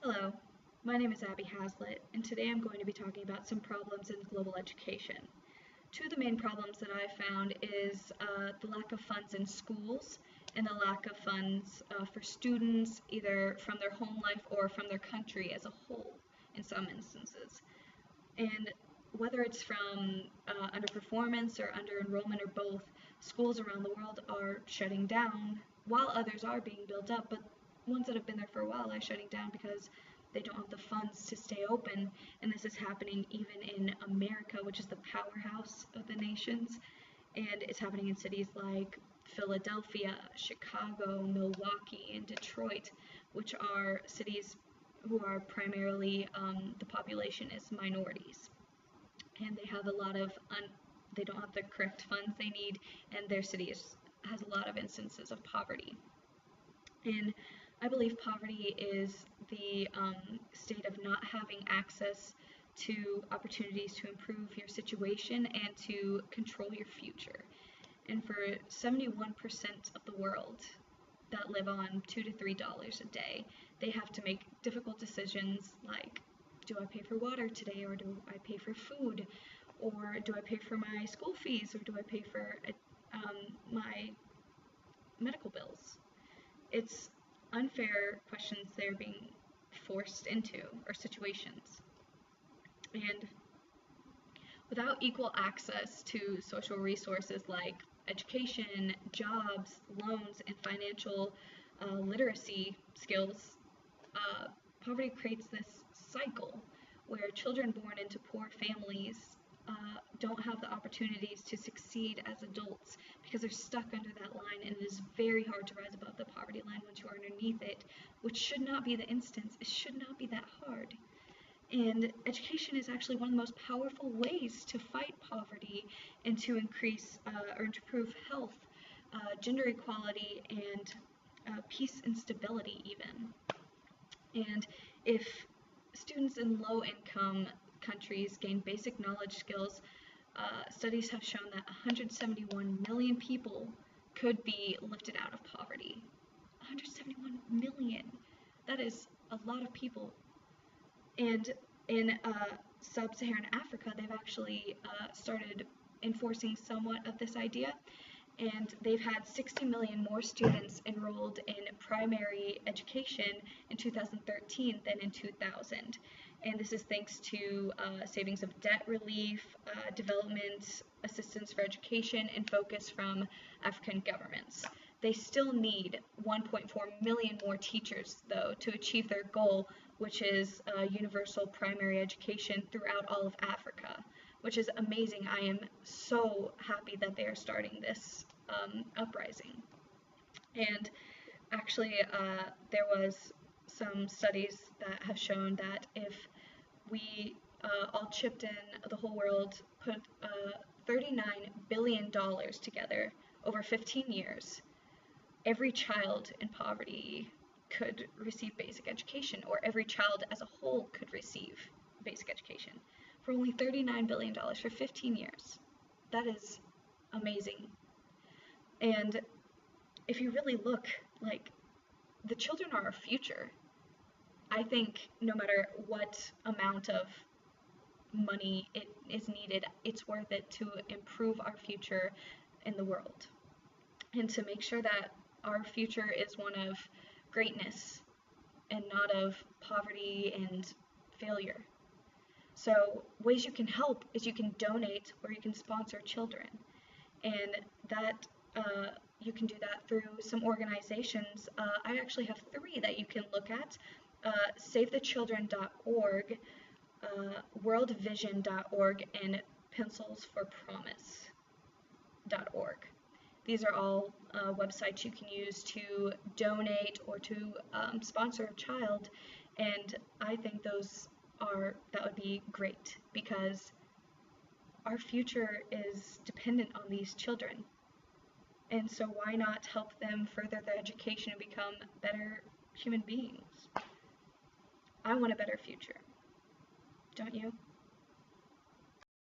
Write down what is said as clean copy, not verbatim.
Hello, my name is Abby Hazlett, and today I'm going to be talking about some problems in global education. Two of the main problems that I found is the lack of funds in schools and the lack of funds for students, either from their home life or from their country as a whole, in some instances. And whether it's from underperformance or under-enrollment or both, schools around the world are shutting down while others are being built up, but ones that have been there for a while are shutting down because they don't have the funds to stay open. And this is happening even in America, which is the powerhouse of the nations, and it's happening in cities like Philadelphia, Chicago, Milwaukee, and Detroit, which are cities who are primarily the population is minorities, and they have a lot of they don't have the correct funds they need, and their city has a lot of instances of poverty. And I believe poverty is the state of not having access to opportunities to improve your situation and to control your future. And for 71% of the world that live on $2 to $3 a day, they have to make difficult decisions like, do I pay for water today, or do I pay for food, or do I pay for my school fees, or do I pay for my medical bills? It's unfair questions they're being forced into, or situations. And without equal access to social resources like education, jobs, loans, and financial literacy skills, poverty creates this cycle where children born into poor families don't have the opportunities to succeed as adults because they're stuck under that line, and it is very hard to rise above the poverty line once you are underneath it, which should not be the instance. It should not be that hard. And education is actually one of the most powerful ways to fight poverty and to increase or improve health, gender equality, and peace and stability even. And if students in low-income countries gain basic knowledge skills, studies have shown that 171 million people could be lifted out of poverty. 171 million! That is a lot of people. And in sub-Saharan Africa, they've actually started enforcing somewhat of this idea, and they've had 60 million more students enrolled in primary education in 2013 than in 2000. And this is thanks to savings of debt relief, development assistance for education, and focus from African governments. They still need 1.4 million more teachers, though, to achieve their goal, which is universal primary education throughout all of Africa, which is amazing. I am so happy that they are starting this uprising. And actually, there was some studies that have shown that if we all chipped in, the whole world put $39 billion together over 15 years, every child in poverty could receive basic education, or every child as a whole could receive basic education for only $39 billion for 15 years. That is amazing. And if you really look, like, the children are our future. I think no matter what amount of money it is needed, it's worth it to improve our future in the world and to make sure that our future is one of greatness and not of poverty and failure. So ways you can help is you can donate or you can sponsor children, and that you can do that through some organizations. I actually have 3 that you can look at: SaveTheChildren.org, WorldVision.org, and PencilsForPromise.org. These are all websites you can use to donate or to sponsor a child, and I think that would be great, because our future is dependent on these children. And so why not help them further their education and become better human beings? I want a better future. Don't you?